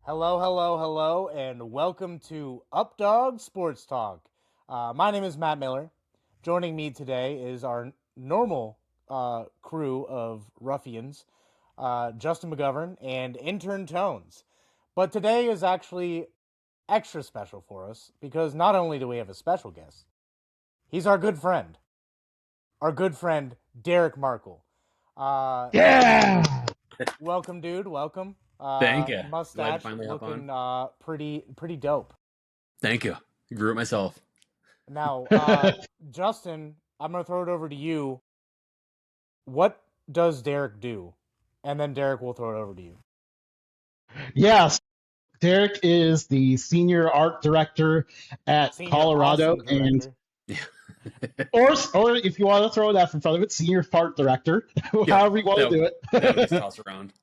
Hello, hello, hello, and welcome to Updog Sports Talk. My name is Matt Miller. Joining me today is our normal crew of ruffians, Justin McGovern and intern Tones. But today is actually extra special for us because not only do we have a special guest, he's our good friend Derek Markle. Uh, Yeah. Welcome, dude. Welcome. Thank you. Glad to Mustache finally hop on. looking pretty dope. Thank you. Grew it myself. Now, Justin, I'm gonna throw it over to you. What does Derek do? And then Derek will throw it over to you. Yes, Derek is the senior art director at Senior Colorado, awesome and director. Yeah. or if you want to throw that in front of it, senior fart director, Yep. however you want to do That gets it. tossed around.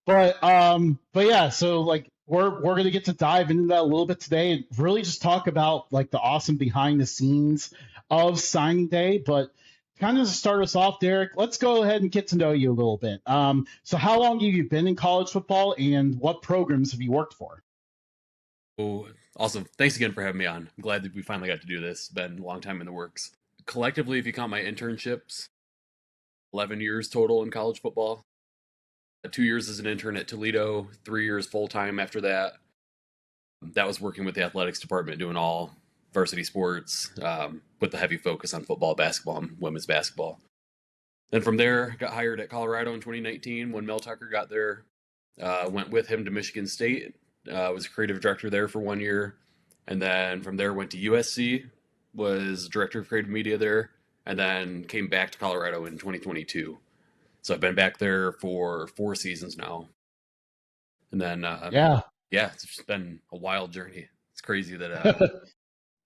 but yeah, so like we're gonna get to dive into that a little bit today and really just talk about like the awesome behind the scenes of signing day. But kind of to start us off, Derek, let's go ahead and get to know you a little bit. So how long have you been in college football, and what programs have you worked for? Oh, awesome. Thanks again for having me on. I'm glad that we finally got to do this. It's been a long time in the works. Collectively, if you count my internships, 11 years total in college football. 2 years as an intern at Toledo, 3 years full time after that. That was working with the athletics department, doing all varsity sports, with the heavy focus on football, basketball, and women's basketball. Then from there, got hired at Colorado in 2019 when Mel Tucker got there. Went with him to Michigan State. Was a creative director there for 1 year, and then from there went to USC. Was director of creative media there, and then came back to Colorado in 2022. So I've been back there for 4 seasons now, and then Yeah. yeah, it's just been a wild journey. It's crazy that So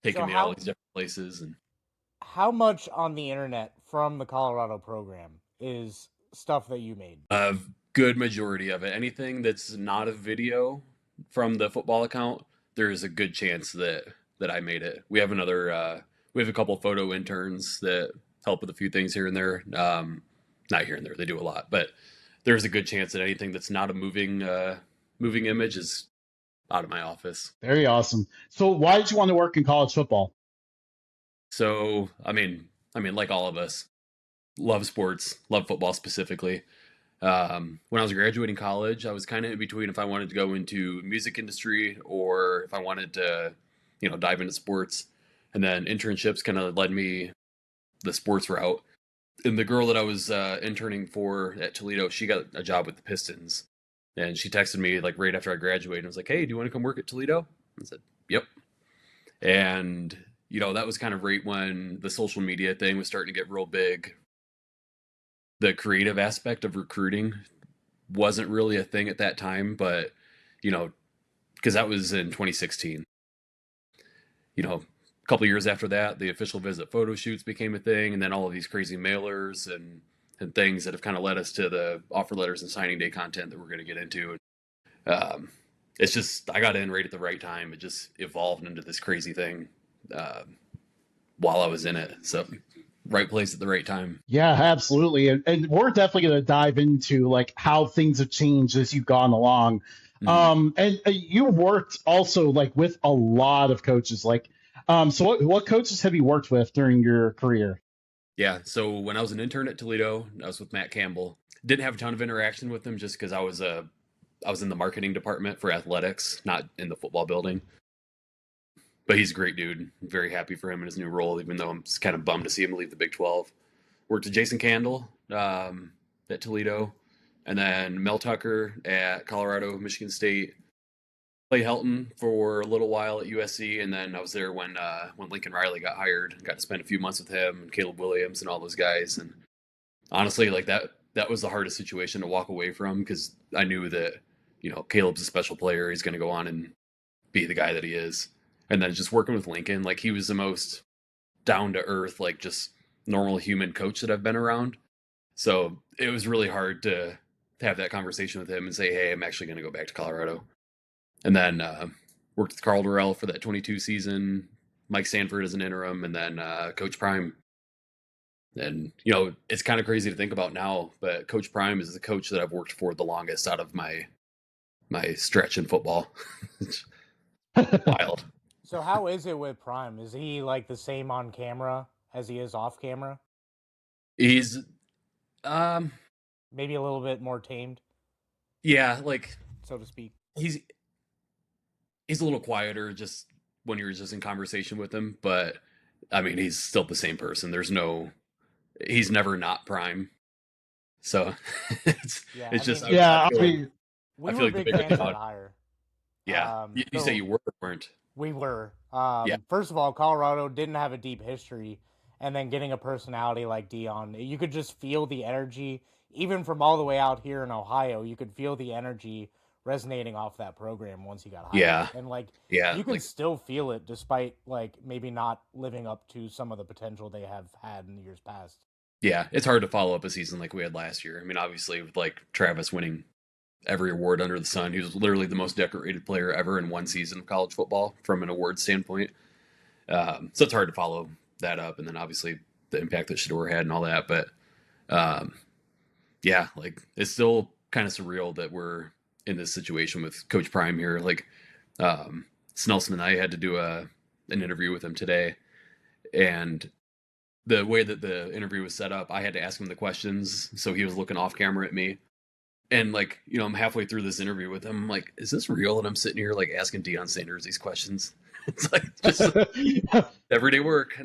taking me all these different places and how much on the internet from the Colorado program is stuff that you made? a good majority of it. Anything that's not a video from the football account, there's a good chance that I made it. We have a couple photo interns that help with a few things here and there. Not here and there, they do a lot, but there's a good chance that anything that's not a moving image is out of my office. Very awesome. So why did you want to work in college football? So like all of us, love sports, love football specifically. When I was graduating college, I was kind of in between if I wanted to go into music industry or if I wanted to, dive into sports. And then internships kind of led me the sports route. And the girl that I was interning for at Toledo, she got a job with the Pistons, and she texted me like right after I graduated and was like, "Hey, do you want to come work at Toledo?" I said, "Yep." And that was kind of right when the social media thing was starting to get real big. The creative aspect of recruiting wasn't really a thing at that time, but you know, because that was in 2016. A couple of years after that, the official visit photo shoots became a thing, and then all of these crazy mailers and things that have kind of led us to the offer letters and signing day content that we're going to get into. Um, it's just I got in right at the right time. It just evolved into this crazy thing uh, while I was in it. So right place at the right time. Yeah, absolutely. And we're definitely going to dive into like how things have changed as you've gone along. Mhm. And you worked also like with a lot of coaches. So what coaches have you worked with during your career? Yeah. So when I was an intern at Toledo, I was with Matt Campbell. Didn't have a ton of interaction with him just because I was in the marketing department for athletics, not in the football building. But he's a great dude. I'm very happy for him in his new role, even though I'm just kind of bummed to see him leave the Big 12. Worked with Jason Candle at Toledo, and then Mel Tucker at Colorado, Michigan State. Clay Helton for a little while at USC, and then I was there when Lincoln Riley got hired. Got to spend a few months with him and Caleb Williams and all those guys. And honestly, like that was the hardest situation to walk away from because I knew that Caleb's a special player. He's going to go on and be the guy that he is. And then just working with Lincoln, like he was the most down to earth, like just normal human coach that I've been around. So it was really hard to have that conversation with him and say, "Hey, I'm actually going to go back to Colorado." And then worked with Carl Durrell for that 22 season, Mike Sanford as an interim, and then Coach Prime. And it's kind of crazy to think about now, but Coach Prime is the coach that I've worked for the longest out of my my stretch in football. Wild. So how is it with Prime? Is he like the same on camera as he is off camera? He's um Maybe a little bit more tamed, yeah, like so to speak. he's he's a little quieter just when you're just in conversation with him, but I mean he's still the same person. He's never not Prime. So it's Yeah, it's I just mean, Yeah, I I feel like mean, I we feel were like the big bigger fans thing at about Higher. yeah. You say So you were or weren't? we were. Yeah. First of all, Colorado didn't have a deep history, and then getting a personality like Dion, you could just feel the energy, even from all the way out here in Ohio. You could feel the energy resonating off that program once he got hired, Yeah. and like Yeah. you can Like still feel it despite like maybe not living up to some of the potential they have had in the years past. yeah, it's hard to follow up a season like we had last year. I mean, obviously with like Travis winning every award under the sun, he was literally the most decorated player ever in one season of college football from an award standpoint. So it's hard to follow that up, and then obviously the impact that Shador had and all that. But um, yeah, like it's still kind of surreal that we're in this situation with Coach Prime here. Like Snelson and I had to do an interview with him today, and the way that the interview was set up, I had to ask him the questions, so he was looking off camera at me. And like, I'm halfway through this interview with him. I'm like, is this real? And I'm sitting here like asking Deion Sanders these questions. It's like just everyday work.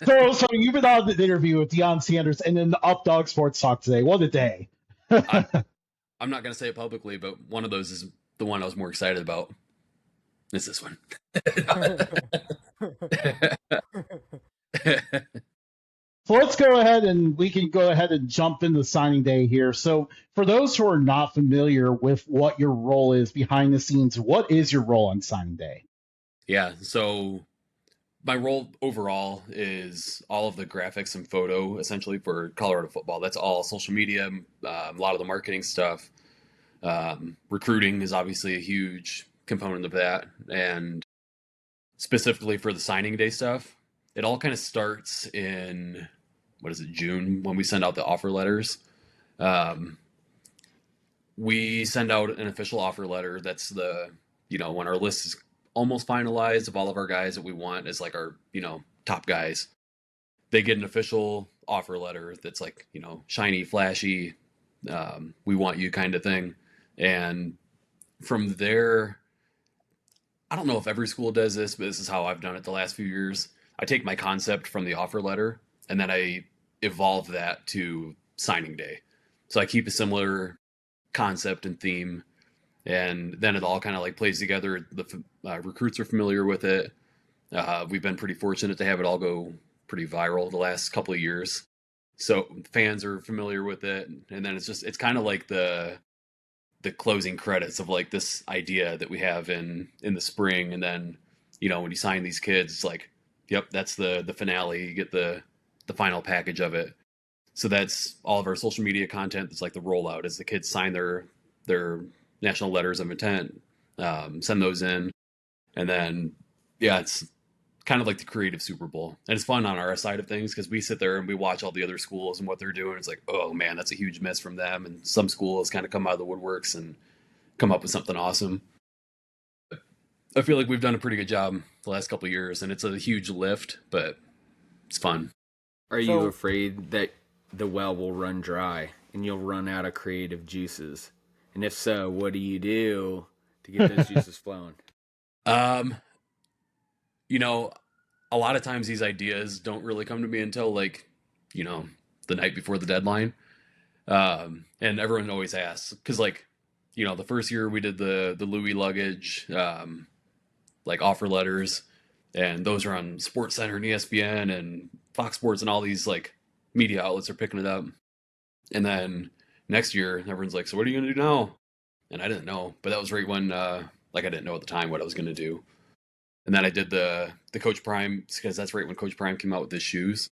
so you've been on the interview with Deion Sanders and then the Up Dog Sports Talk today. What a day! I, I'm not gonna say it publicly, but one of those is the one I was more excited about. It's this one. So let's go ahead and we can go ahead and jump into signing day here. So for those who are not familiar with what your role is behind the scenes, what is your role on signing day? Yeah, so my role overall is all of the graphics and photo essentially for Colorado football. That's all social media, a lot of the marketing stuff. Recruiting is obviously a huge component of that. And specifically for the signing day stuff, it all kind of starts in, what is it, June, when we send out the offer letters. We send out an official offer letter. That's when our list is almost finalized of all of our guys that we want as like our, top guys. They get an official offer letter that's like, shiny, flashy, we want you kind of thing. And from there, I don't know if every school does this, but this is how I've done it the last few years. I take my concept from the offer letter and then I evolve that to signing day. So I keep a similar concept and theme, and then it all kind of like plays together. The recruits are familiar with it. We've been pretty fortunate to have it all go pretty viral the last couple of years, so fans are familiar with it. And then it's kind of like the closing credits of like this idea that we have in the spring, and then when you sign these kids, it's like, yep, that's the finale. You get the final package of it. So that's all of our social media content. That's like the rollout as the kids sign their national letters of intent, send those in, and then yeah, it's kind of like the creative Super Bowl, and it's fun on our side of things because we sit there and we watch all the other schools and what they're doing. It's like, oh man, that's a huge miss from them, and some schools kind of come out of the woodworks and come up with something awesome. I feel like we've done a pretty good job the last couple of years, and it's a huge lift, but it's fun. Are you So- afraid that the well will run dry and you'll run out of creative juices? And if so, what do you do to get those juices flowing? You know, a lot of times these ideas don't really come to me until like, the night before the deadline. And everyone always asks because like, the first year we did the Louis luggage, like offer letters, and those are on Sports Center and ESPN and Fox Sports and all these like media outlets are picking it up. And then next year, everyone's like, so what are you going to do now? And I didn't know, but that was right when, like I didn't know at the time what I was going to do. And then I did the Coach Prime, because that's right when Coach Prime came out with his shoes.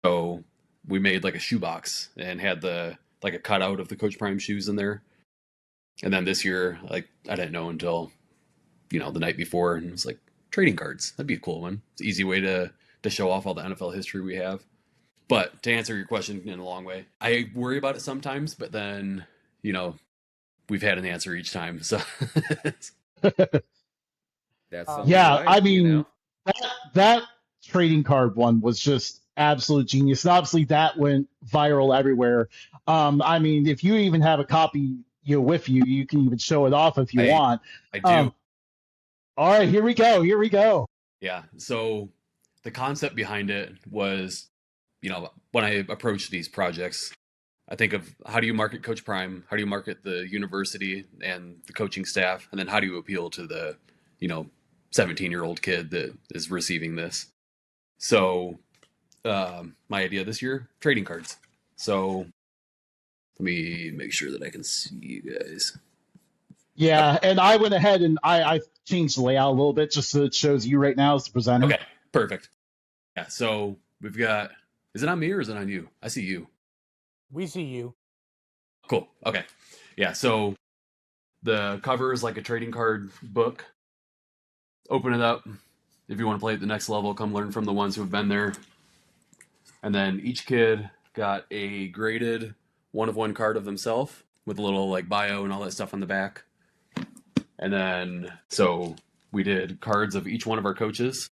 So we made like a shoebox and had like a cutout of the Coach Prime shoes in there. And then this year, like I didn't know until, the night before, and it was like trading cards. That'd be a cool one. It's an easy way to show off all the NFL history we have. But to answer your question in a long way, I worry about it sometimes, but then, we've had an answer each time. So That's something to Yeah, I like, mean that trading card one was just absolute genius. And obviously that went viral everywhere. I mean, if you even have a copy with you, you can even show it off if you I want. I do. Um, all right, here we go. Here we go. Yeah. So the concept behind it was, when I approach these projects, I think of how do you market Coach Prime? How do you market the university and the coaching staff? And then how do you appeal to the, you know, 17-year-old kid that is receiving this? So my idea this year, trading cards. So let me make sure that I can see you guys. Yeah, and I went ahead and I changed the layout a little bit just so it shows you right now as the presenter. Okay, perfect. Yeah, so we've got, is it on me or is it on you? I see you. We see you. Cool. Okay. Yeah, so the cover is like a trading card book. Open it up. If you want to play at the next level, come learn from the ones who have been there. And then each kid got a graded one-of-one card of themselves with a little like bio and all that stuff on the back. And then, so we did cards of each one of our coaches.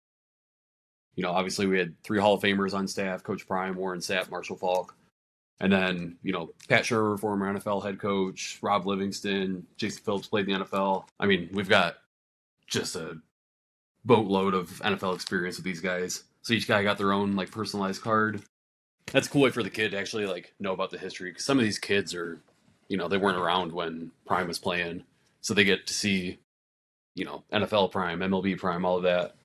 Obviously we had 3 Hall of Famers on staff: Coach Prime, Warren Sapp, Marshall Falk. And then, Pat Shermer, former NFL head coach, Rob Livingston, Jason Phillips played in the NFL. I mean, we've got just a boatload of NFL experience with these guys. So each guy got their own like personalized card. That's a cool way for the kid to actually like know about the history, because some of these kids are, they weren't around when Prime was playing, so they get to see, NFL Prime, MLB Prime, all of that.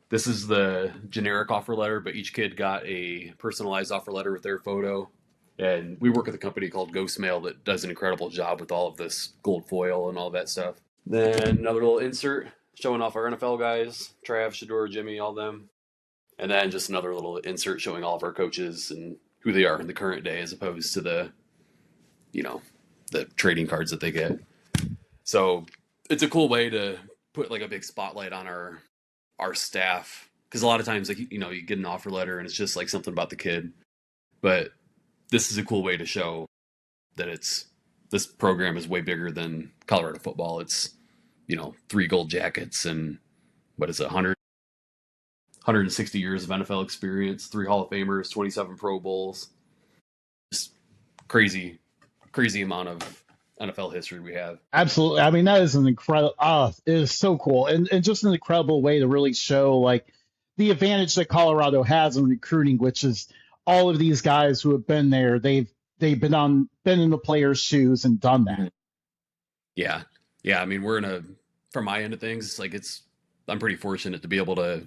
This is the generic offer letter, but each kid got a personalized offer letter with their photo. And we work with a company called Ghost Mail that does an incredible job with all of this gold foil and all that stuff. Then another little insert showing off our NFL guys: Trav, Shador, Jimmy, all them. And then just another little insert showing all of our coaches and who they are in the current day, as opposed to the, the trading cards that they get. So it's a cool way to put like a big spotlight on our staff, because a lot of times, like, you get an offer letter and it's just like something about the kid. But this is a cool way to show that this program is way bigger than Colorado football. It's 3 gold jackets and what is it, 160 years of NFL experience, 3 Hall of Famers, 27 Pro Bowls. Just crazy amount of NFL history we have. Absolutely. I mean, that is an incredible, it is so cool. And just an incredible way to really show like the advantage that Colorado has in recruiting, which is all of these guys who have been there, they've been in the players' shoes and done that. Yeah. Yeah. I mean, from my end of things, like I'm pretty fortunate to be able to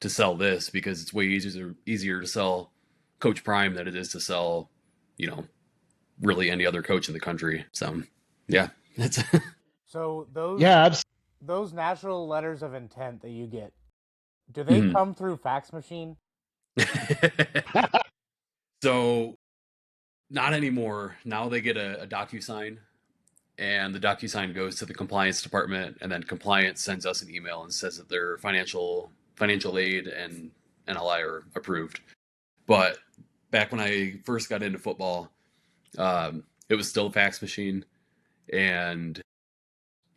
sell this, because it's way easier to sell Coach Prime than it is to sell, really any other coach in the country. So yeah, that's So those natural letters of intent that you get, do they come through fax machine? So not anymore. Now they get a DocuSign, and the DocuSign goes to the compliance department, and then compliance sends us an email and says that their financial aid and NLI are approved. But back when I first got into football, it was still a fax machine. And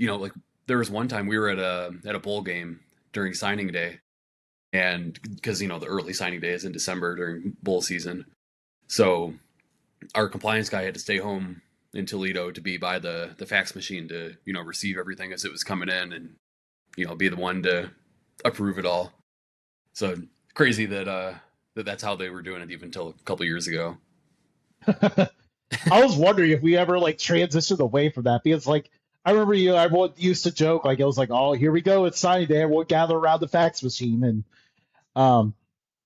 like there was one time we were at a bowl game during signing day, and because the early signing day is in December during bowl season, so our compliance guy had to stay home in Toledo to be by the fax machine to receive everything as it was coming in, and be the one to approve it all. So crazy that that's how they were doing it even until a couple years ago. I was wondering if we ever like transitioned away from that, because like I remember everyone used to joke like it was like, oh, here we go, it's signing day, everyone gather around the fax machine, and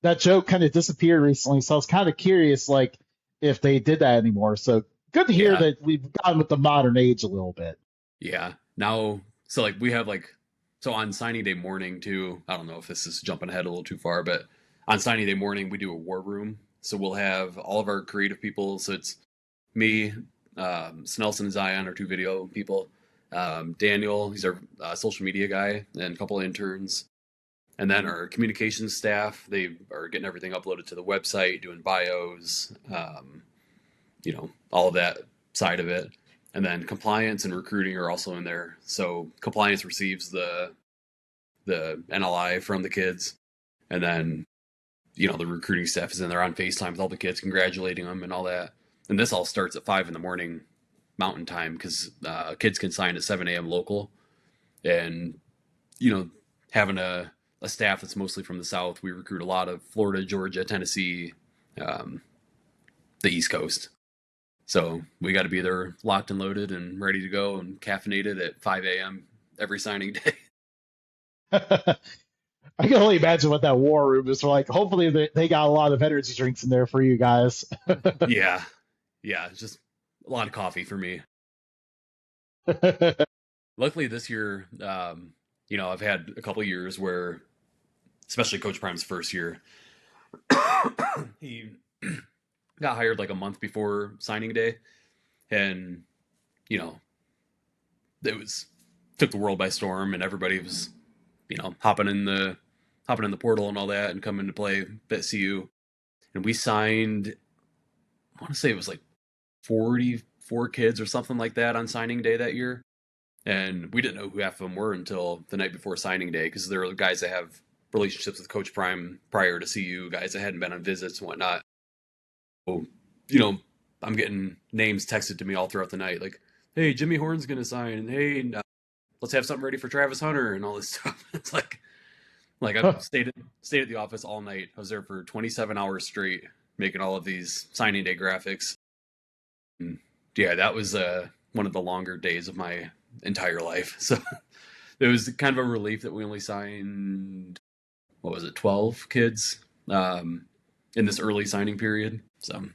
that joke kind of disappeared recently. So I was kind of curious like if they did that anymore. So good to hear that we've gone with the modern age a little bit. Yeah. Now, so like we have so on signing day morning too, I don't know if this is jumping ahead a little too far, but on signing day morning, we do a war room. So we'll have all of our creative people. So it's me, Snelson and Zion, our 2 video people, Daniel, he's our social media guy, and a couple of interns. And then our communications staff, they are getting everything uploaded to the website, doing bios, all of that side of it. And then compliance and recruiting are also in there. So compliance receives the NLI from the kids, and then the recruiting staff is in there on FaceTime with all the kids, congratulating them and all that. And this all starts at 5 in the morning Mountain Time because kids can sign at 7 a.m. local, and having a staff that's mostly from the South, we recruit a lot of Florida, Georgia, Tennessee, the East Coast. So we got to be there locked and loaded and ready to go and caffeinated at 5 a.m. every signing day. I can only imagine what that war room is like. Hopefully, they got a lot of energy drinks in there for you guys. Yeah, just a lot of coffee for me. Luckily, this year, I've had a couple years where, especially Coach Prime's first year, he got hired like a month before signing day, and it took the world by storm, and everybody was hopping in the portal and all that and coming to play at CU. And we signed, I want to say it was like 44 kids or something like that on signing day that year. And we didn't know who half of them were until the night before signing day, because there were guys that have relationships with Coach Prime prior to CU, guys that hadn't been on visits and whatnot. So, I'm getting names texted to me all throughout the night, like, hey, Jimmy Horn's going to sign, and hey, let's have something ready for Travis Hunter and all this stuff. It's like I stayed at the office all night. I was there for 27 hours straight making all of these signing day graphics. And yeah, that was one of the longer days of my entire life. So it was kind of a relief that we only signed, 12 kids in this early signing period. So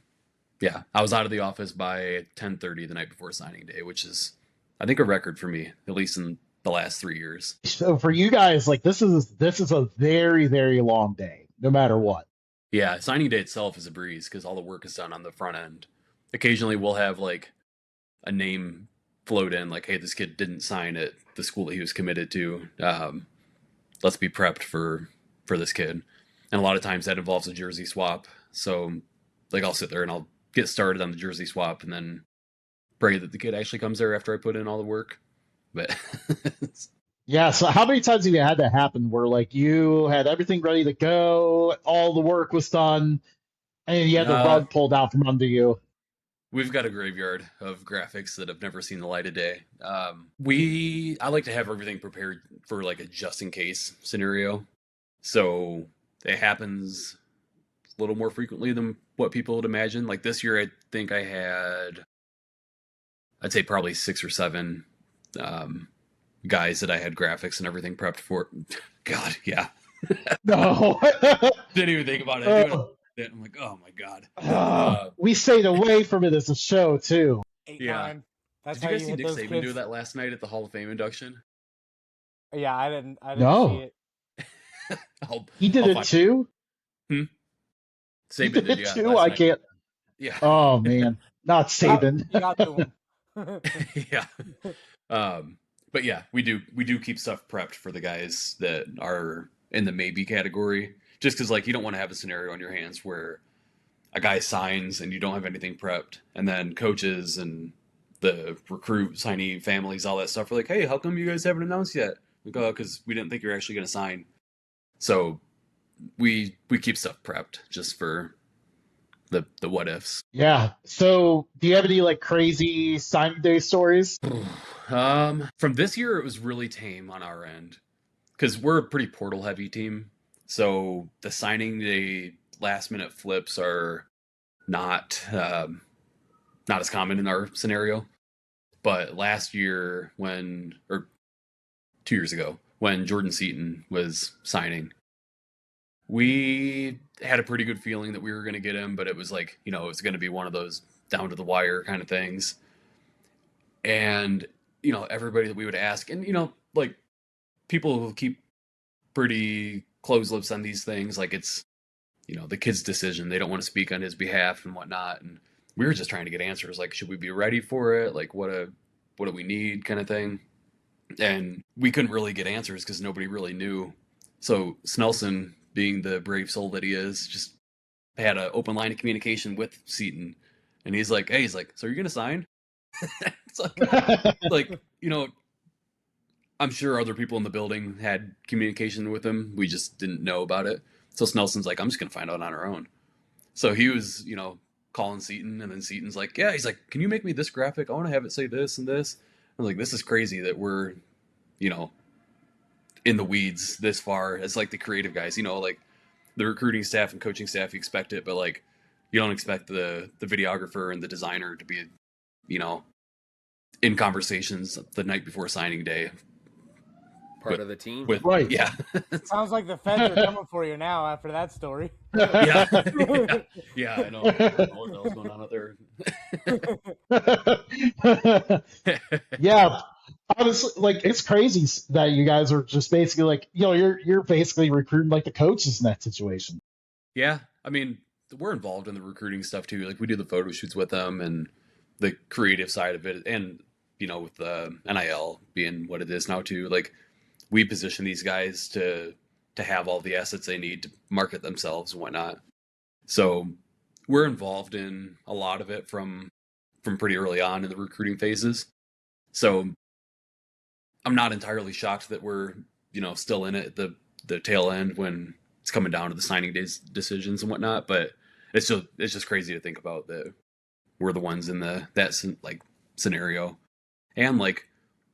yeah, I was out of the office by 10:30 the night before signing day, which is, I think, a record for me, at least in the last 3 years. So for you guys, like this is a very, very long day, no matter what. Yeah, signing day itself is a breeze because all the work is done on the front end. Occasionally we'll have like a name float in, like, hey, this kid didn't sign at the school that he was committed to. Let's be prepped for this kid. And a lot of times that involves a jersey swap. So like I'll sit there and I'll get started on the jersey swap and then pray that the kid actually comes there after I put in all the work. But Yeah, so how many times have you had that happen where like you had everything ready to go, all the work was done, and you had the rug pulled out from under you? We've got a graveyard of graphics that have never seen the light of day. I like to have everything prepared for like a just in case scenario. So it happens a little more frequently than what people would imagine. Like this year, I think I'd say probably 6 or 7 guys that I had graphics and everything prepped for. God, yeah. No. Didn't even think about it. I'm like, oh my God. We stayed away from it as a show too. 8-9. That's Did you how guys see hit Nick those Saban kids. do that last night at the Hall of Fame induction? Yeah, I didn't No. see it. He did it too? He He Saban did did, it yeah. too? last I night. can't. Yeah. Oh man, not Saban. You got to him. Yeah. But yeah, we do keep stuff prepped for the guys that are in the maybe category, just because like you don't want to have a scenario on your hands where a guy signs and you don't have anything prepped, and then coaches and the recruit signee families, all that stuff are like, hey, how come you guys haven't announced yet? Like, oh, because we didn't think you were actually going to sign. So we keep stuff prepped just for the what ifs. Yeah. So do you have any like crazy signing day stories? From this year, it was really tame on our end because we're a pretty portal heavy team. So the signing day last minute flips are not as common in our scenario. But last year, or 2 years ago, when Jordan Seaton was signing, we had a pretty good feeling that we were going to get him, but it was like, it was going to be one of those down to the wire kind of things. And, everybody that we would ask, and, like people who keep pretty closed lips on these things, like it's, the kid's decision. They don't want to speak on his behalf and whatnot. And we were just trying to get answers. Like, should we be ready for it? Like, what do we need kind of thing? And we couldn't really get answers because nobody really knew. So Snelson, being the brave soul that he is, just had an open line of communication with Seaton. And he's like, so you're going to sign? It's like, I'm sure other people in the building had communication with him. We just didn't know about it. So Snelson's like, I'm just gonna find out on our own. So he was, calling Seaton, and then Seaton's like, yeah, he's like, can you make me this graphic? I want to have it say this and this. I'm like, this is crazy that we're, you know, in the weeds this far as like the creative guys. Like the recruiting staff and coaching staff, you expect it, but like you don't expect the videographer and the designer to be, you know, in conversations the night before signing day Part of the team. with Right. yeah. Sounds like the feds are coming for you now after that story. yeah. Yeah, I know. I don't know what the hell's going on out there. Yeah, honestly, like it's crazy that you guys are just basically like, you're basically recruiting like the coaches in that situation. Yeah, I mean, we're involved in the recruiting stuff too. Like we do the photo shoots with them and the creative side of it, and with the NIL being what it is now too. Like we position these guys to have all the assets they need to market themselves and whatnot. So we're involved in a lot of it from pretty early on in the recruiting phases. So I'm not entirely shocked that we're still in it at the tail end when it's coming down to the signing days decisions and whatnot. But it's just crazy to think about that we're the ones in that like scenario. And like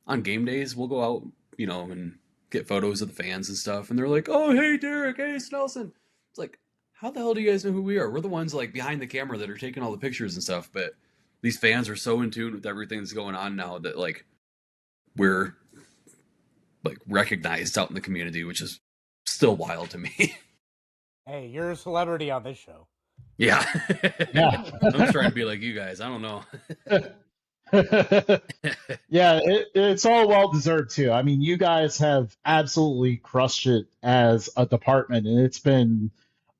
on game days, we'll go out and get photos of the fans and stuff, and they're like, "Oh, hey Derek, hey Snelson." It's like, how the hell do you guys know who we are? We're the ones like behind the camera that are taking all the pictures and stuff. But these fans are so in tune with everything that's going on now that like we're like recognized out in the community, which is still wild to me. Hey, you're a celebrity on this show. Yeah. Yeah. I'm just trying to be like you guys. I don't know. Yeah, it's all well deserved too. I mean, you guys have absolutely crushed it as a department, and it's been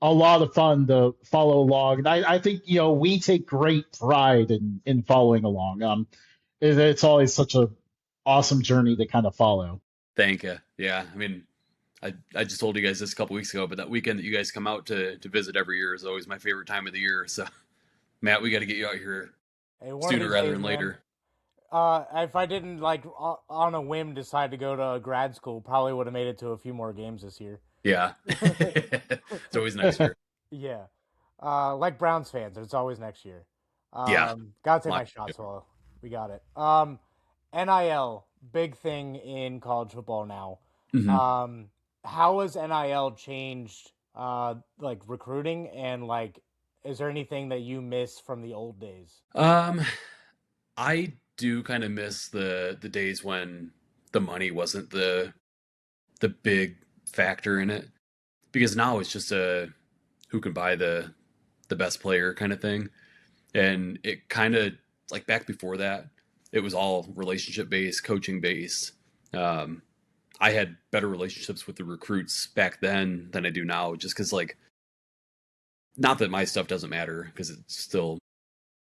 a lot of fun to follow along. And I think we take great pride in following along. It's always such a awesome journey to kind of follow. Thank you. Yeah. I mean, I just told you guys this a couple weeks ago, but that weekend that you guys come out to visit every year is always my favorite time of the year. So, Matt, we got to get you out here Hey, sooner rather than later. If I didn't like on a whim decide to go to grad school, probably would have made it to a few more games this year. Yeah. It's always next year. Yeah. Like Browns fans, it's always next year. Yeah. Gotta take my shots while we got it. NIL, big thing in college football now. Mhm. How has NIL changed like recruiting, and like is there anything that you miss from the old days? I do kind of miss the days when the money wasn't the big factor in it, because now it's just a who can buy the best player kind of thing. And it kind of like back before that, it was all relationship based, coaching based. I had better relationships with the recruits back then than I do now, just because like not that my stuff doesn't matter because it's still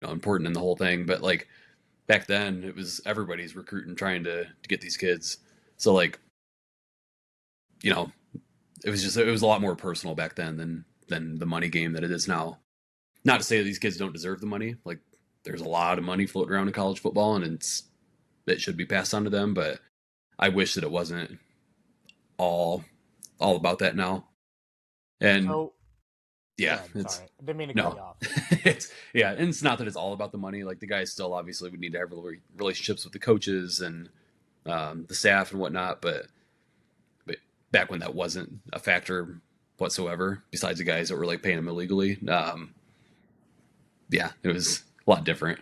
important in the whole thing, but like back then it was everybody's recruiting trying to get these kids. So like you know it was a lot more personal back then than the money game that it is now. Not to say that these kids don't deserve the money. Like there's a lot of money floating around in college football, and it should be passed on to them. But I wish that it wasn't all about that now. And So, yeah, go ahead, it's sorry, didn't mean to cut you no, off. and it's not that it's all about the money. Like the guys still obviously would need to have relationships with the coaches and the staff and whatnot. But back when that wasn't a factor whatsoever, besides the guys that were like paying them illegally, yeah, it was a lot different.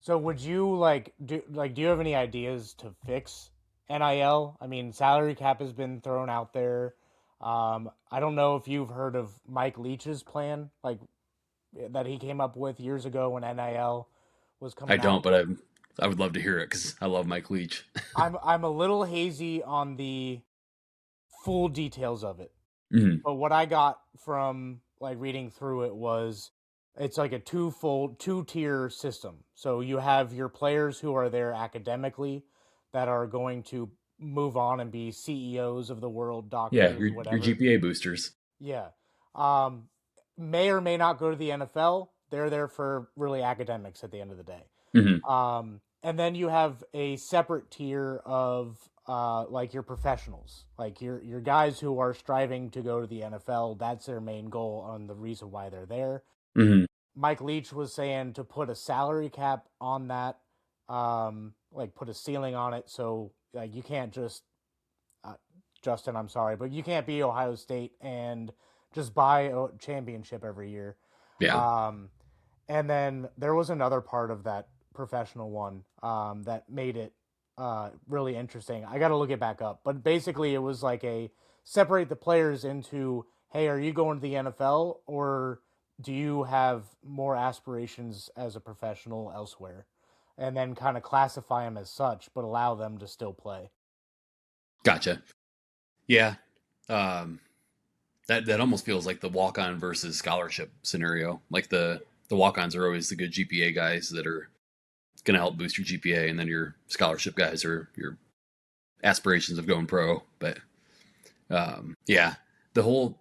So would you do you have any ideas to fix NIL? I mean, salary cap has been thrown out there. I don't know if you've heard of Mike Leach's plan, like that he came up with years ago when NIL was I coming don't, out. but I would love to hear it because I love Mike Leach. I'm a little hazy on the full details of it. Mhm. But what I got from like reading through it was it's like a two-tier system. So you have your players who are there academically that are going to move on and be CEOs of the world, Yeah, doctors, your whatever. GPA boosters. Yeah. May or may not go to the NFL. They're there for really academics at the end of the day. And then you have a separate tier of like your professionals, like your guys who are striving to go to the NFL. That's their main goal and the reason why they're there. Mm-hmm. Mike Leach was saying to put a salary cap on that, like put a ceiling on it, so like you can't just Justin, I'm sorry, but you can't be Ohio State and just buy a championship every year. Yeah. And then there was another part of that professional one that made it really interesting. I got to look it back up, but basically it was like a separate the players into, hey, are you going to the NFL or do you have more aspirations as a professional elsewhere? And then kind of classify them as such, but allow them to still play. Gotcha. Yeah. Um, that almost feels like the walk on versus scholarship scenario. Like the walk ons are always the good GPA guys that are going to help boost your GPA, and then your scholarship guys are your aspirations of going pro. But yeah, the whole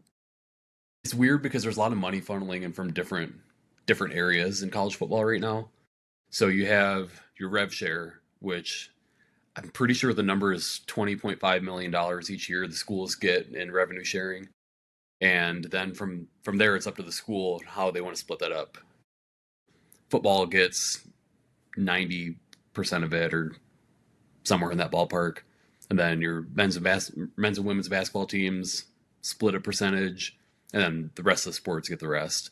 it's weird because there's a lot of money funneling in from different areas in college football right now. So you have your rev share, which I'm pretty sure the number is $20.5 million each year the schools get in revenue sharing, and then from there it's up to the school how they want to split that up. Football gets 90% of it, or somewhere in that ballpark, and then your men's and women's basketball teams split a percentage, and then the rest of the sports get the rest.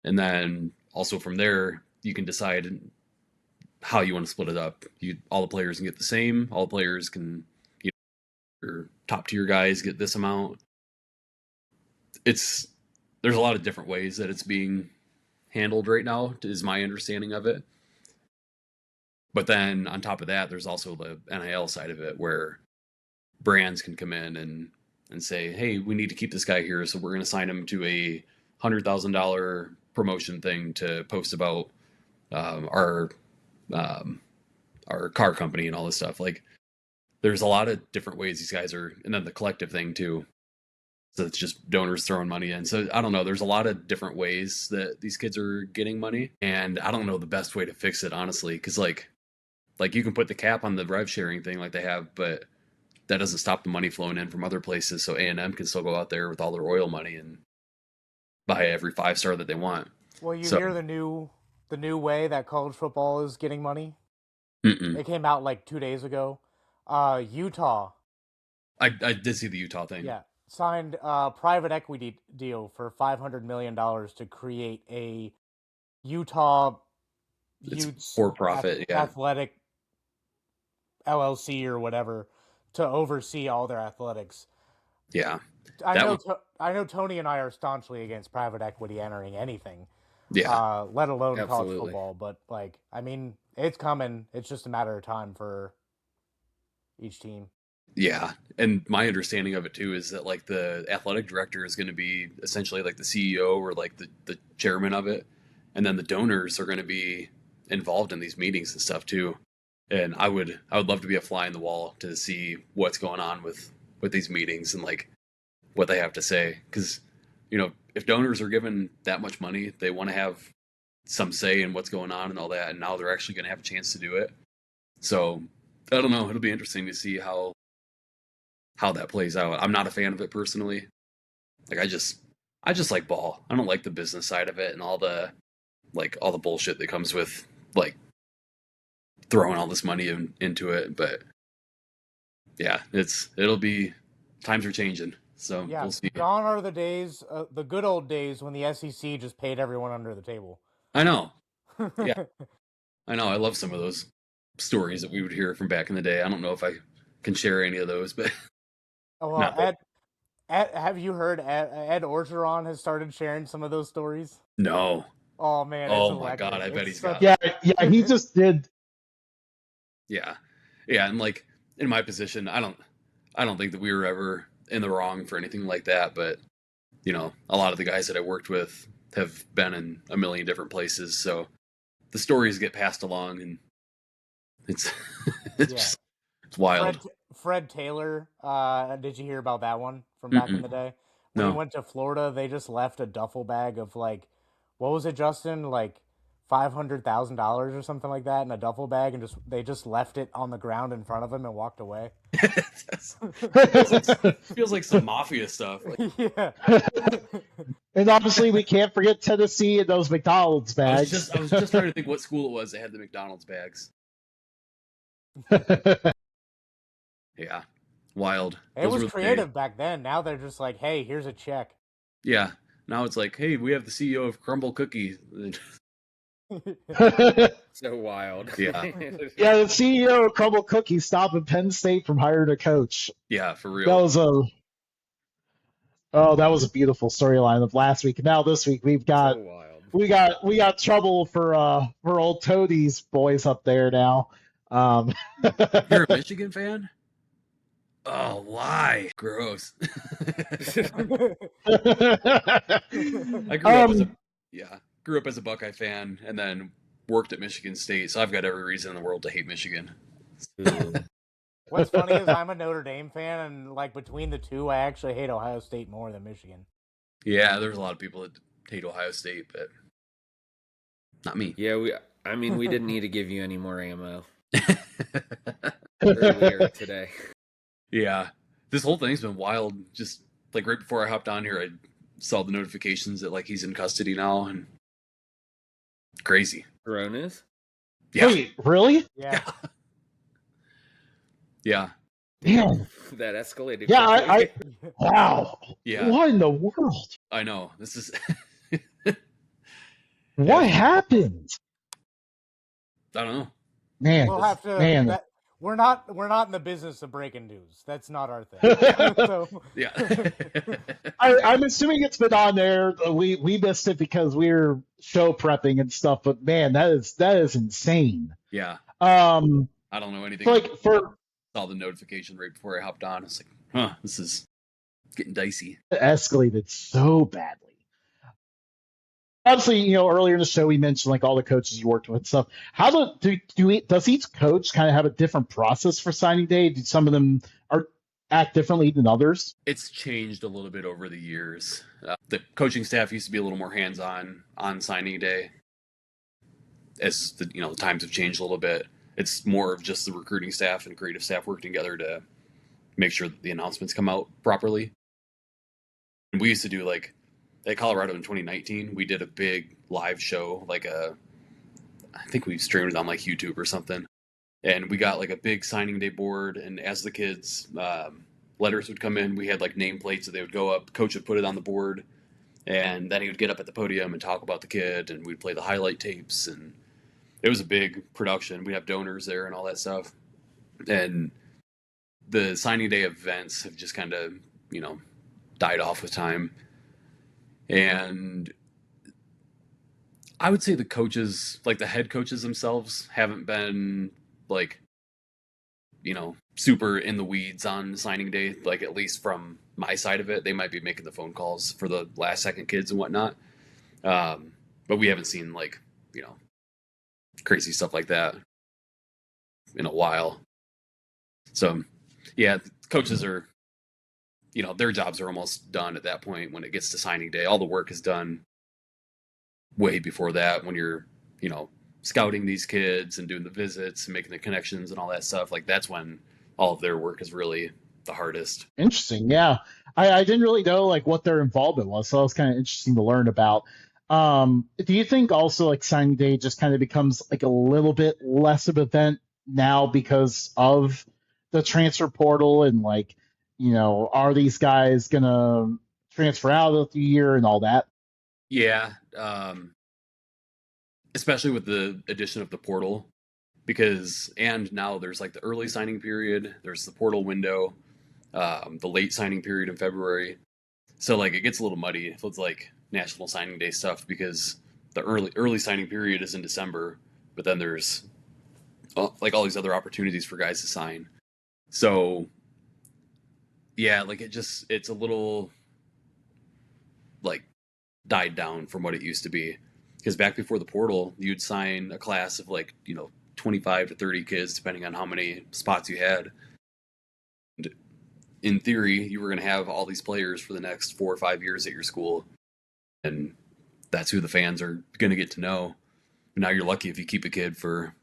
And then also from there, you can decide how you want to split it up. All the players can get the same. All the players can, your top tier guys get this amount. There's a lot of different ways that it's being handled right now, is my understanding of it. But then on top of that, there's also the NIL side of it, where brands can come in and say, hey, we need to keep this guy here, so we're going to sign him to a $100,000 promotion thing to post about our car company and all this stuff. Like, there's a lot of different ways these guys are, and then the collective thing too. So it's just donors throwing money in. So I don't know. There's a lot of different ways that these kids are getting money, and I don't know the best way to fix it, honestly, because like you can put the cap on the rev sharing thing like they have, but that doesn't stop the money flowing in from other places. So A&M can still go out there with all their oil money and buy every 5-star that they want. Well, you So, hear the new way that college football is getting money? mm-mm. It came out like 2 days ago. Utah, I did see the Utah thing. yeah, signed a private equity deal for $500 million to create a Utah It's Utes for profit. Yeah. athletic LLC or whatever to oversee all their athletics. Yeah. I That know one. I know Tony and I are staunchly against private equity entering anything, Yeah. let alone college Absolutely. football. But like, I mean, it's coming. It's just a matter of time for each team. Yeah. And my understanding of it too is that like the athletic director is going to be essentially like the CEO or like the chairman of it. And then the donors are going to be involved in these meetings and stuff too. And I would love to be a fly in the wall to see what's going on with these meetings and like what they have to say. Because, if donors are given that much money, they want to have some say in what's going on and all that. And now they're actually going to have a chance to do it. So I don't know. It'll be interesting to see how that plays out. I'm not a fan of it personally. Like I just like ball. I don't like the business side of it and all the bullshit that comes with like throwing all this money into it. But yeah, it'll be, times are changing. So Yeah, we'll see. gone are the days, the good old days when the SEC just paid everyone under the table. I know. Yeah, I know. I love some of those stories that we would hear from back in the day. I don't know if I can share any of those, but Oh, well, no, Have you heard Ed Orgeron has started sharing some of those stories? no. Oh man, it's Oh my electric. God, I bet It's he's such- got. Yeah, he just did. Yeah, yeah, and like in my position, I don't think that we were ever in the wrong for anything like that. But a lot of the guys that I worked with have been in a million different places, so the stories get passed along, and it's it's Yeah. just, it's wild. Fred Taylor, did you hear about that one from back in Mm-mm. the day? When he No. went to Florida, they just left a duffel bag of like, what was it, Justin? Like $500,000 or something like that in a duffel bag, and they just left it on the ground in front of him and walked away. Feels like some mafia stuff. Like, Yeah. And obviously, we can't forget Tennessee and those McDonald's bags. I was just trying to think what school it was that had the McDonald's bags. Yeah, wild. It was creative back then. Now they're just like, hey, here's a check. Yeah. Now it's like, hey, we have the CEO of Crumble Cookie. So wild. Yeah. Yeah, the CEO of Crumble Cookie stopping Penn State from hiring a coach. Yeah, for real. That was a beautiful storyline of last week. Now this week we've got So wild. we got trouble for old Toadie's boys up there now. You're a Michigan fan? Oh, why? Gross. I grew up as a Buckeye fan, and then worked at Michigan State, so I've got every reason in the world to hate Michigan. What's funny is I'm a Notre Dame fan, and like between the two, I actually hate Ohio State more than Michigan. Yeah, there's a lot of people that hate Ohio State, but not me. Yeah, we didn't need to give you any more ammo earlier today. Yeah, this whole thing's been wild. Just like right before I hopped on here, I saw the notifications that like he's in custody now, and crazy. Coronas? Yeah. Wait, really? Yeah. Yeah. Damn. That escalated. Yeah, quickly. wow. Yeah. What in the world? I know. This is What happened? I don't know. Man, We'll have to. man. We're not in the business of breaking news. That's not our thing. So, Yeah. I'm assuming it's been on there. We missed it because we were show prepping and stuff. But man, that is insane. Yeah. I don't know anything. like Saw the notification right before I hopped on. I was like, huh, this is getting dicey. it escalated so badly. Obviously, earlier in the show we mentioned like all the coaches you worked with and stuff. How does each coach kind of have a different process for signing day? Do some of them act differently than others? It's changed a little bit over the years. The coaching staff used to be a little more hands-on on signing day. As the times have changed a little bit, it's more of just the recruiting staff and creative staff working together to make sure that the announcements come out properly. And we used to do like at Colorado in 2019, we did a big live show, I think we streamed it on like YouTube or something. And we got like a big signing day board. And as the kids, letters would come in, we had like nameplates that they would go up. Coach would put it on the board. And then he would get up at the podium and talk about the kid. And we'd play the highlight tapes. And it was a big production. We'd have donors there and all that stuff. And the signing day events have just kind of, died off with time. And I would say the coaches, like the head coaches themselves, haven't been like, super in the weeds on signing day, like at least from my side of it. They might be making the phone calls for the last second kids and whatnot. But we haven't seen like, crazy stuff like that in a while. So yeah, coaches are, their jobs are almost done at that point. When it gets to signing day, all the work is done way before that, when you're, scouting these kids and doing the visits and making the connections and all that stuff. Like that's when all of their work is really the hardest. Interesting. Yeah. I didn't really know like what their involvement was. So it was kind of interesting to learn about. Do you think also like signing day just kind of becomes like a little bit less of an event now because of the transfer portal and like, are these guys going to transfer out of the year and all that? Yeah. Especially with the addition of the portal, and now there's like the early signing period, there's the portal window, the late signing period in February. So like it gets a little muddy if it's like National Signing Day stuff, because the early signing period is in December, but then there's like all these other opportunities for guys to sign. So yeah, like it's a little like died down from what it used to be. Because back before the portal, you'd sign a class of like, 25 to 30 kids, depending on how many spots you had. And in theory, you were going to have all these players for the next 4 or 5 years at your school. And that's who the fans are going to get to know. Now you're lucky if you keep a kid for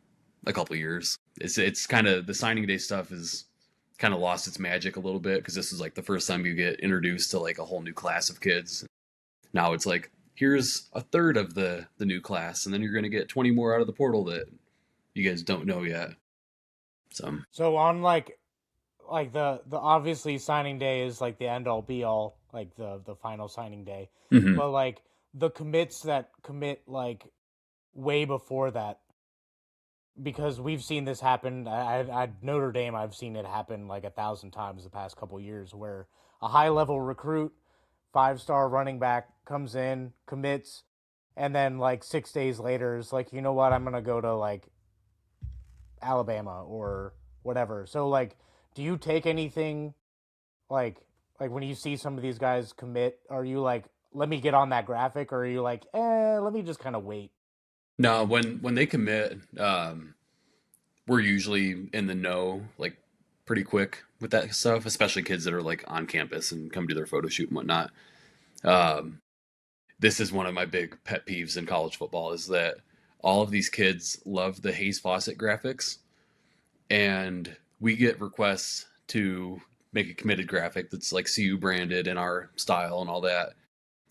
a couple of years. It's kind of, the signing day stuff is kind of lost its magic a little bit, because this is like the first time you get introduced to like a whole new class of kids. Now it's like, here's a third of the new class, and then you're going to get 20 more out of the portal that you guys don't know yet. So on like the obviously signing day is like the end all be all, like the final signing day. Mhm. But like the commits that commit like way before that, because we've seen this happen at Notre Dame. I've seen it happen like 1,000 times the past couple years, where a high level recruit, 5-star running back comes in, commits, and then like 6 days later is like, you know what, I'm gonna go to like Alabama or whatever. So like, do you take anything like when you see some of these guys commit? Are you like, let me get on that graphic, or are you like, let me just kind of wait? No, when they commit, we're usually in the know like pretty quick with that stuff, especially kids that are like on campus and come do their photo shoot and whatnot. Um, this is one of my big pet peeves in college football, is that all of these kids love the Hayes Fawcett graphics, and we get requests to make a committed graphic that's like CU branded in our style and all that.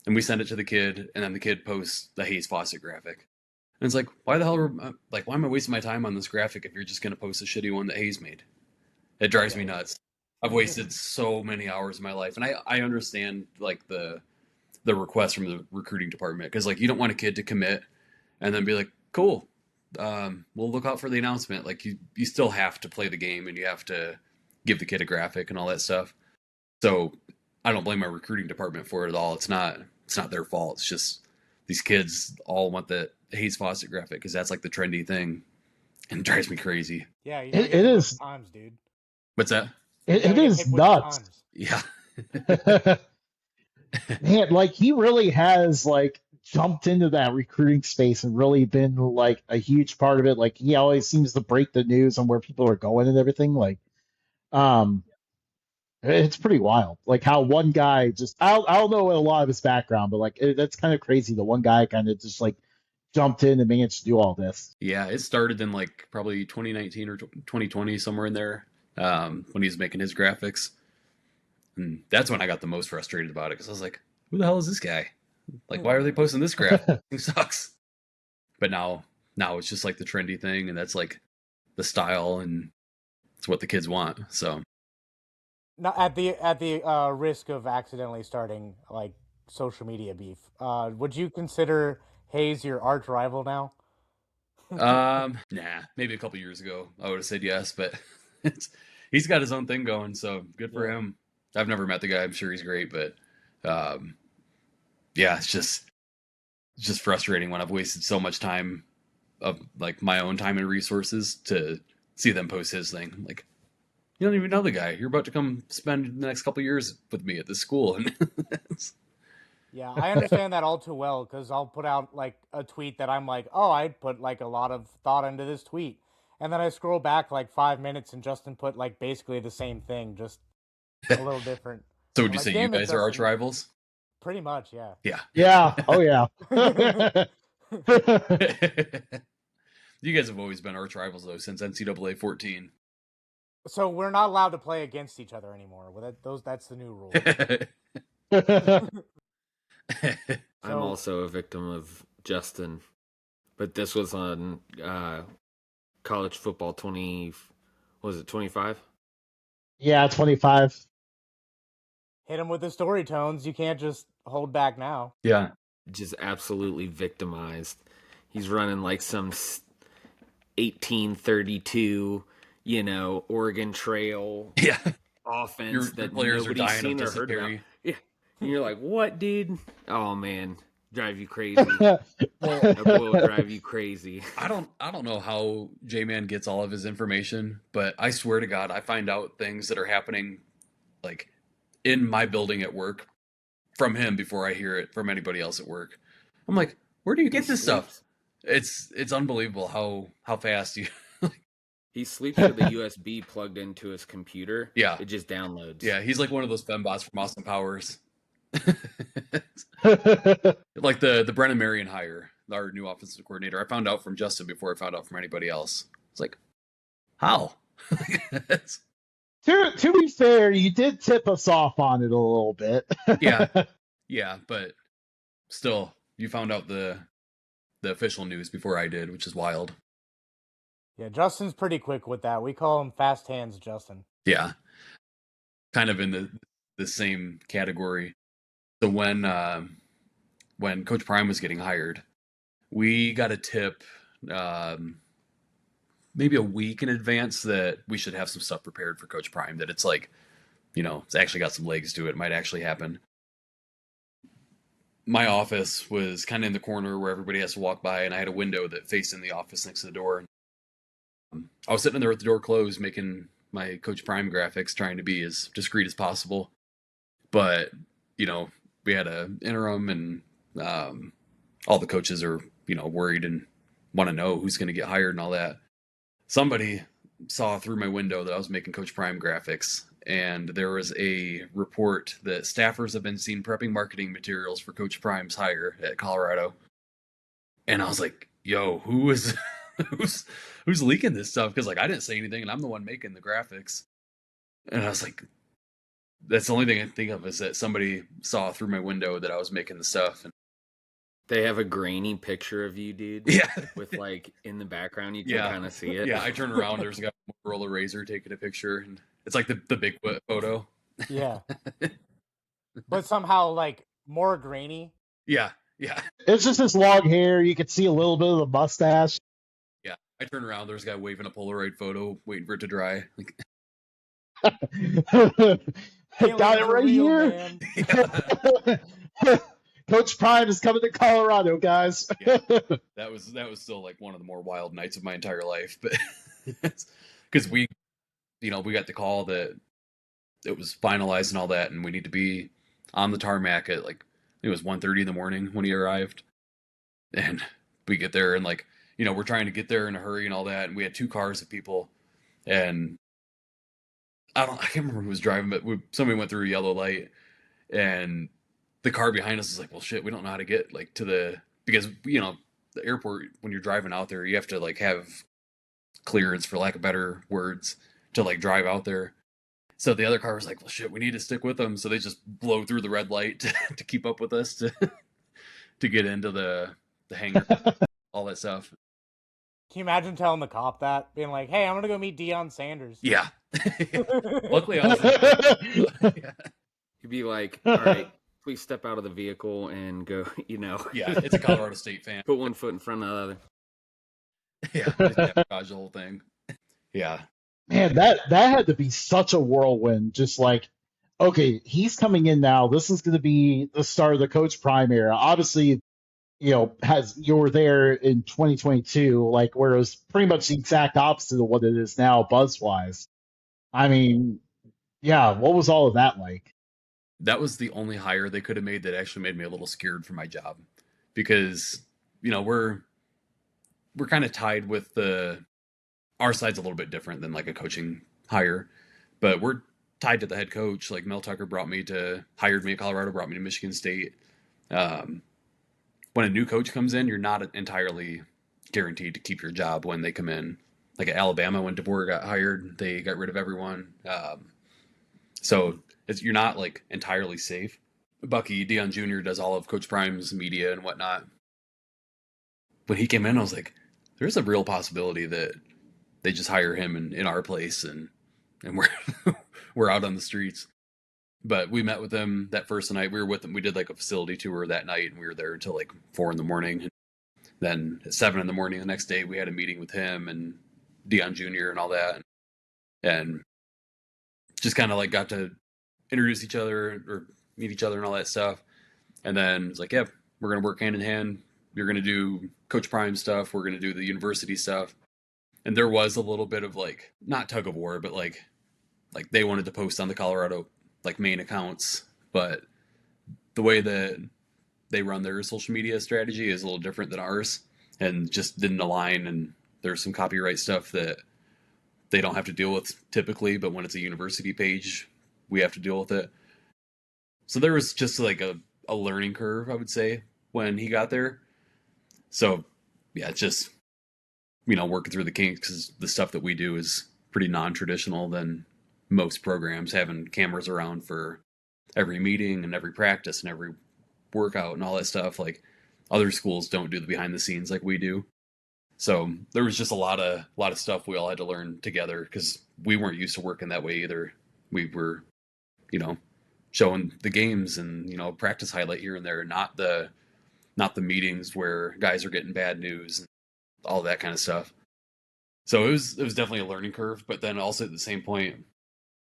And we send it to the kid, and then the kid posts the Hayes Fawcett graphic. And it's like, why the hell, like, why am I wasting my time on this graphic if you're just going to post a shitty one that Hayes made? It drives me nuts. I've wasted so many hours of my life. And I understand like the request from the recruiting department, because like, you don't want a kid to commit and then be like, cool, we'll look out for the announcement. Like, you still have to play the game, and you have to give the kid a graphic and all that stuff. So I don't blame my recruiting department for it at all. It's not their fault. It's just these kids all want the Hayes Fawcett graphic because that's like the trendy thing, and it drives me crazy. Yeah, you It is times, dude. What's that? it is nuts. Yeah. Man, like he really has like jumped into that recruiting space and really been like a huge part of it. Like he always seems to break the news on where people are going and everything. Like, um, it's pretty wild. Like how one guy just I don't know a lot of his background, but like that's kind of crazy. The one guy kind of just like jumped in and managed to do all this. Yeah, it started in like probably 2019 or 2020, somewhere in there, when he was making his graphics. And that's when I got the most frustrated about it, because I was like, who the hell is this guy? Like, why are they posting this graphic? It sucks. But now it's just like the trendy thing, and that's like the style, and it's what the kids want. So Now, at the risk of accidentally starting like social media beef, would you consider Hayes your arch rival now? nah, maybe a couple years ago I would have said yes, but he's got his own thing going, so good for him. I've never met the guy. I'm sure he's great, but yeah, it's just frustrating when I've wasted so much time of like my own time and resources to see them post his thing. Like, you don't even know the guy. You're about to come spend the next couple years with me at this school, and Yeah, I understand that all too well, because I'll put out like a tweet that I'm like, oh, I put like a lot of thought into this tweet. And then I scroll back like 5 minutes and Justin put like basically the same thing, just a little different. So would I'm you like, say you "Damn it, guys are arch Justin." rivals? Pretty much, yeah. Yeah. Yeah. Oh yeah. You guys have always been arch rivals though, since NCAA 14. So we're not allowed to play against each other anymore. Well, that's the new rule. I'm also a victim of Justin, but this was on college football 20, was it 25? Yeah, 25. Hit him with the story tones. You can't just hold back now. Yeah. Just absolutely victimized. He's running like some 1832, Oregon Trail Yeah. offense Your that players are nobody's dying seen of or heard about. dysentery. Yeah. And you're like, what, dude? Oh man, drive you crazy. That boy will drive you crazy. I don't know how J-Man gets all of his information, but I swear to God, I find out things that are happening like in my building at work from him before I hear it from anybody else at work. I'm like, where do you get this stuff? It's unbelievable how fast you. He sleeps with a USB plugged into his computer. Yeah. It just downloads. Yeah, he's like one of those fembots from Austin Powers. Like the Brennan Marion hire. our new offensive coordinator. I found out from Justin before I found out from anybody else. It's like, how? To be fair, you did tip us off on it a little bit. Yeah, but still, you found out the official news before I did, which is wild. Yeah, Justin's pretty quick with that. We call him fast hands, Justin. Yeah, kind of in the same category. So when Coach Prime was getting hired, we got a tip maybe a week in advance that we should have some stuff prepared for Coach Prime. That it's like, it's actually got some legs to it. It might actually happen. My office was kind of in the corner where everybody has to walk by, and I had a window that faced in the office next to the door. I was sitting there with the door closed, making my Coach Prime graphics, trying to be as discreet as possible. But, we had an interim, and all the coaches are, worried and want to know who's going to get hired and all that. Somebody saw through my window that I was making Coach Prime graphics, and there was a report that staffers have been seen prepping marketing materials for Coach Prime's hire at Colorado. And I was like, yo, who's leaking this stuff? Because, I didn't say anything, and I'm the one making the graphics. And I was like, that's the only thing I can think of is that somebody saw through my window that I was making the stuff. And they have a grainy picture of you, dude. Yeah. With, in the background, you can kind of see it. Yeah, I turn around, there's a guy with a Motorola Razor taking a picture, and it's like the Bigfoot photo. Yeah. But somehow, more grainy. Yeah. It's just this long hair. You could see a little bit of the mustache. Yeah, I turn around, there's a guy waving a Polaroid photo, waiting for it to dry. Got it right here. Coach Prime is coming to Colorado, guys. Yeah, that was still one of the more wild nights of my entire life, but because we got the call that it was finalized and all that, and we need to be on the tarmac at it was 1:30 in the morning when he arrived, and we get there and we're trying to get there in a hurry and all that, and we had 2 cars of people, and I can't remember who was driving, but somebody went through a yellow light, and the car behind us is like, well, shit, we don't know how to get because the airport, when you're driving out there, you have to have clearance, for lack of better words, to drive out there. So the other car was like, well, shit, we need to stick with them. So they just blow through the red light to keep up with us to get into the hangar, all that stuff. Can you imagine telling the cop that, being like, "Hey, I'm gonna go meet Deion Sanders"? Yeah. Luckily, I was. Yeah. You'd be like, all right, please step out of the vehicle and go, Yeah, it's a Colorado State fan. Put one foot in front of the other. Yeah, just sabotage the whole thing. Yeah. Man, that had to be such a whirlwind. Just okay, he's coming in now. This is going to be the start of the Coach Prime era. Obviously, you were there in 2022, where it was pretty much the exact opposite of what it is now, buzz-wise. I mean, yeah, what was all of that like? That was the only hire they could have made that actually made me a little scared for my job, because we're kind of tied with our side's a little bit different than a coaching hire, but we're tied to the head coach. Mel Tucker hired me at Colorado, brought me to Michigan State. When a new coach comes in, you're not entirely guaranteed to keep your job when they come in. At Alabama, when DeBoer got hired, they got rid of everyone. So you're not entirely safe. Bucky Deion Jr. does all of Coach Prime's media and whatnot. When he came in, I was like, there's a real possibility that they just hire him in our place, and we're out on the streets. But we met with them that first night. We were with them. We did a facility tour that night, and we were there until 4 a.m. And then at 7 a.m. the next day, we had a meeting with him and Deion Jr. and all that, and just kind of got to introduce each other or meet each other and all that stuff. And then it's yeah, we're gonna work hand in hand. You're gonna do Coach Prime stuff. We're gonna do the university stuff. And there was a little bit of not tug of war, but they wanted to post on the Colorado main accounts, but the way that they run their social media strategy is a little different than ours, and just didn't align. And there's some copyright stuff that they don't have to deal with typically, but when it's a university page, we have to deal with it. So there was just a learning curve, I would say, when he got there. So yeah, it's just, you know, working through the kinks because the stuff that we do is pretty non-traditional than most programs, having cameras around for every meeting and every practice and every workout and all that stuff. Like other schools don't do the behind the scenes like we do. So there was just a lot of stuff we all had to learn together because we weren't used to working that way either. We were, you know, showing the games and, you know, practice highlight here and there, not the meetings where guys are getting bad news and all that kind of stuff. So it was definitely a learning curve, but then also at the same point,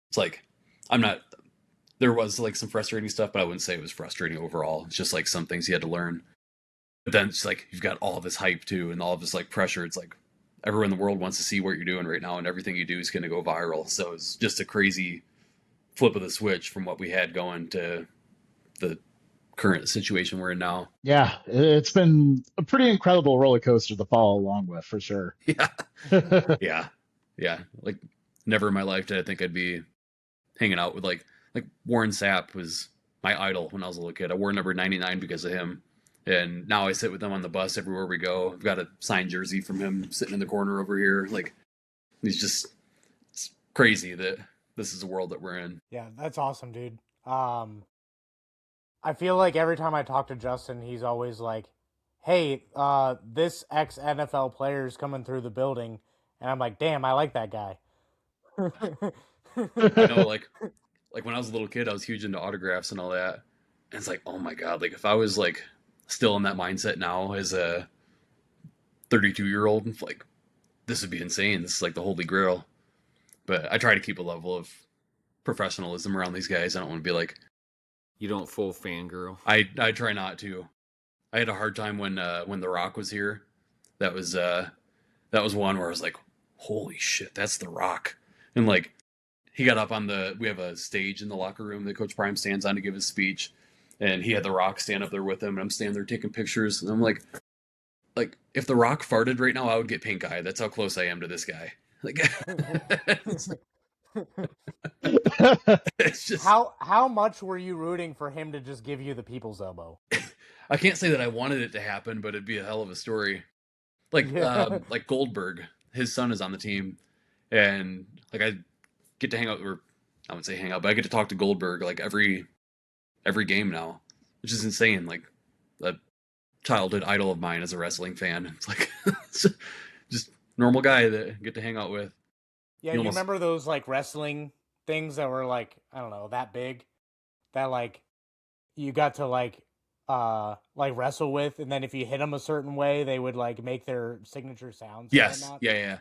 it's like I'm not. There was like some frustrating stuff, but I wouldn't say it was frustrating overall. It's just like some things you had to learn. But then it's like you've got all of this hype too, and all of this like pressure. It's like everyone in the world wants to see what you're doing right now, and everything you do is going to go viral. So it's just a crazy flip of the switch from what we had going to the current situation we're in now. Yeah, it's been a pretty incredible roller coaster to follow along with, for sure. Yeah, yeah, yeah. Like never in my life did I think I'd be hanging out with like Warren Sapp was my idol when I was a little kid. I wore number 99 because of him. And now I sit with him on the bus everywhere we go. I've got a signed jersey from him sitting in the corner over here. Like he's just, it's crazy that this is the world that we're in. Yeah, that's awesome, dude. I feel like every time I talk to Justin, he's always like, "Hey, this ex NFL player is coming through the building," and I'm like, "Damn, I like that guy." I know, like when I was a little kid, I was huge into autographs and all that. And it's like, oh my God, like if I was like still in that mindset now as a 32-year-old, like this would be insane. This is like the holy grail. But I try to keep a level of professionalism around these guys. I don't want to be like, You don't full fangirl. I try not to. I had a hard time when The Rock was here. That was one where I was like, holy shit, that's The Rock. And like he got up on we have a stage in the locker room that Coach Prime stands on to give his speech, and he had The Rock stand up there with him, and I'm standing there taking pictures, and I'm like if The Rock farted right now, I would get pink eye. That's how close I am to this guy. Like it's just how much were you rooting for him to just give you the people's elbow? I can't say that I wanted it to happen, but it'd be a hell of a story. Like like Goldberg, his son is on the team, and like I get to hang out, or I wouldn't say hang out, but I get to talk to Goldberg like every game now, which is insane. Like a childhood idol of mine as a wrestling fan. It's like just normal guy that I get to hang out with. Yeah, you remember those like wrestling things that were like, I don't know, that big, that like you got to like wrestle with, and then if you hit them a certain way, they would like make their signature sounds. Yes, yeah.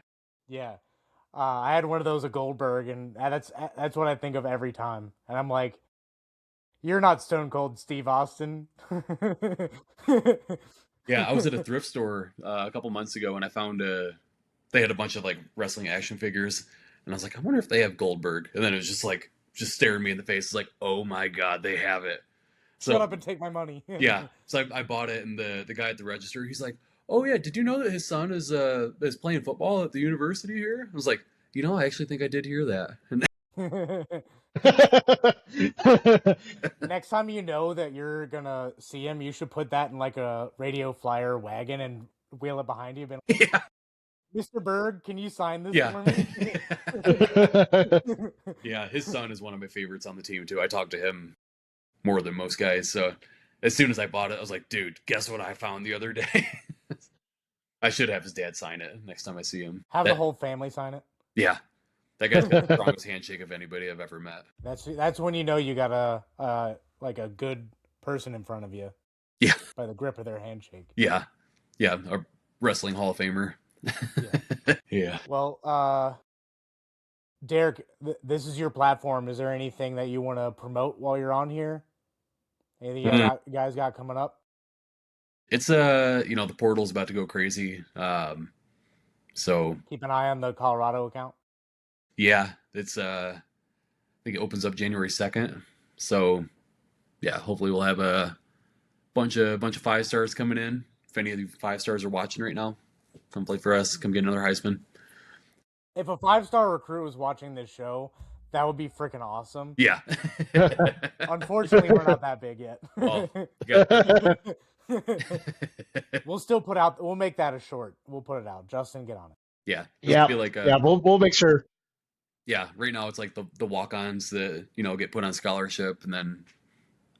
I had one of those at Goldberg, and that's what I think of every time. And I'm like, you're not Stone Cold Steve Austin. Yeah, I was at a thrift store a couple months ago, and I found they had a bunch of like wrestling action figures, and I was like, I wonder if they have Goldberg. And then it was just staring me in the face. It's like, oh my God, they have it. So, shut up and take my money. Yeah, so I bought it, and the guy at the register, he's like, oh yeah, did you know that his son is playing football at the university here? I was like, you know, I actually think I did hear that. And next time you know that you're gonna see him, you should put that in like a radio flyer wagon and wheel it behind you. Yeah. Mr. Berg, can you sign this Yeah. for me? Yeah, his son is one of my favorites on the team too. I talk to him more than most guys. So as soon as I bought it, I was like, dude, guess what I found the other day? I should have his dad sign it next time I see him. Have the whole family sign it. Yeah. That guy's got the strongest handshake of anybody I've ever met. That's when you know you got a good person in front of you. Yeah. By the grip of their handshake. Yeah. Yeah. A wrestling Hall of Famer. Yeah. Yeah. Well, Derek, this is your platform. Is there anything that you want to promote while you're on here? Anything you guys got coming up? It's the portal's about to go crazy. So keep an eye on the Colorado account. Yeah, it's I think it opens up January 2nd. So yeah, hopefully we'll have a bunch of 5-stars coming in. If any of you 5-stars are watching right now, come play for us. Come get another Heisman. If a 5-star recruit was watching this show, that would be freaking awesome. Yeah. Unfortunately, we're not that big yet. Well, We'll still put out. We'll make that a short. We'll put it out. Justin, get on it. Yeah, Yeah, be like yeah, we'll make sure. yeah. Right now, it's like the walk-ons that get put on scholarship and then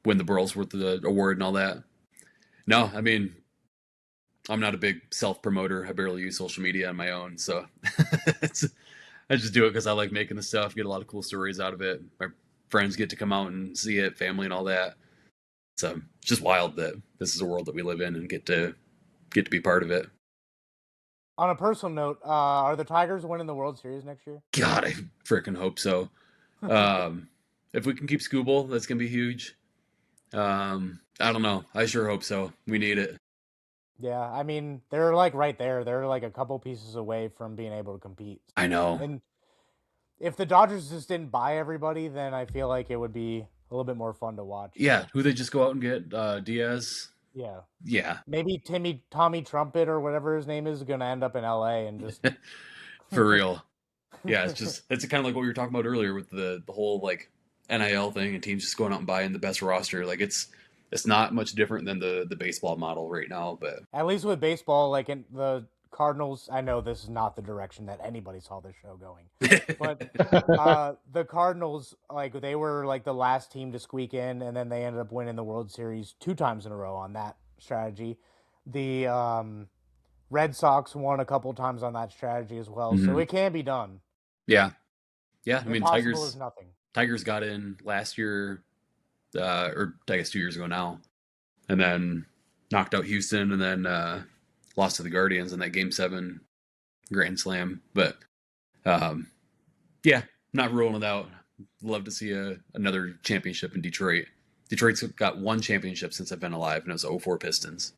win the Burlsworth award and all that. No, I mean, I'm not a big self-promoter. I barely use social media on my own, so I just do it because I like making the stuff. Get a lot of cool stories out of it. My friends get to come out and see it, family and all that. So it's just wild that this is a world that we live in and get to be part of it. On a personal note, are the Tigers winning the World Series next year? God, I freaking hope so. If we can keep Scooble, that's gonna be huge. I don't know. I sure hope so. We need it. Yeah, I mean, they're like right there. They're like a couple pieces away from being able to compete. I know. And if the Dodgers just didn't buy everybody, then I feel like it would be a little bit more fun to watch. Yeah, who they just go out and get? Diaz. Yeah. Yeah. Maybe Tommy Trumpet or whatever his name is going to end up in LA and just For real. Yeah, it's kind of like what we were talking about earlier with the whole like NIL thing and teams just going out and buying the best roster. Like it's not much different than the baseball model right now, but at least with baseball, like in the Cardinals, I know this is not the direction that anybody saw this show going, but the Cardinals, like they were like the last team to squeak in, and then they ended up winning the World Series 2 times in a row on that strategy. The Red Sox won a couple times on that strategy as well, so it can be done. Yeah. I mean, Impossible is nothing. Tigers got in last year, or I guess 2 years ago now, and then knocked out Houston, and then lost to the Guardians in that Game 7 Grand Slam. But yeah, not ruling it out. Love to see another championship in Detroit. Detroit's got one championship since I've been alive, and it was 04 Pistons.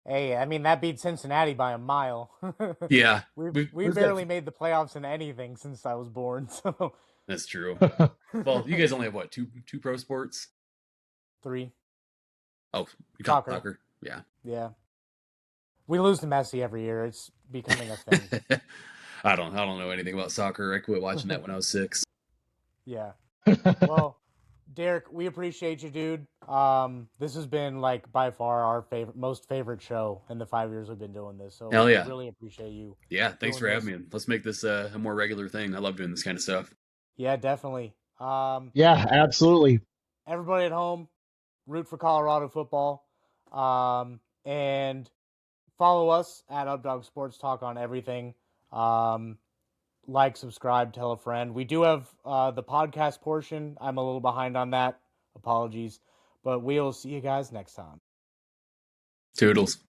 Hey, I mean that beat Cincinnati by a mile. Yeah, we barely made the playoffs in anything since I was born. So that's true. Well, you guys only have what, two pro sports? 3. Oh, you got soccer. Yeah. Yeah. We lose to Messi every year. It's becoming a thing. I don't know anything about soccer. I quit watching that when I was 6. Yeah. Well, Derek, we appreciate you, dude. This has been like by far our most favorite show in the 5 years we've been doing this. So hell yeah, we really appreciate you. Yeah, thanks for having me. Let's make this a more regular thing. I love doing this kind of stuff. Yeah, definitely. Yeah, absolutely. Everybody at home, root for Colorado football. And follow us at Updog Sports Talk on everything. Like, subscribe, tell a friend. We do have the podcast portion. I'm a little behind on that. Apologies. But we'll see you guys next time. Toodles.